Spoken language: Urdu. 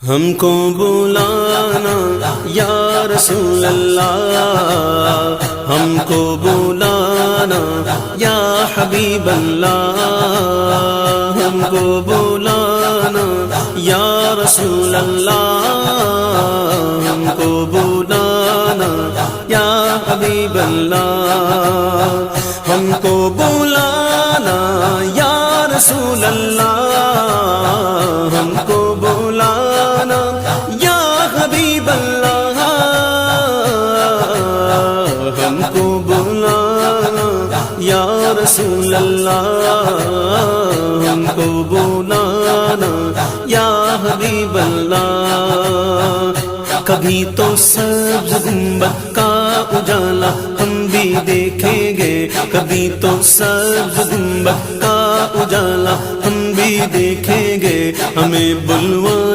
ہم کو بلانا یا رسول اللہ، ہم کو بلانا یا حبیب اللہ، ہم کو بلانا یا رسول اللہ، ہم کو بلانا یا حبیب اللہ، ہم کو بلانا یا رسول اللہ، ہم کو بلانا یا حبیب اللہ، ہم کو بلانا یا رسول اللہ، ہم کو بلانا یا حبیب اللہ۔ کبھی تو سبز گنبد کا اجالا ہم بھی دیکھیں گے، کبھی تو سبز گنبد کا اجالا ہم بھی دیکھیں گے، ہمیں بلوا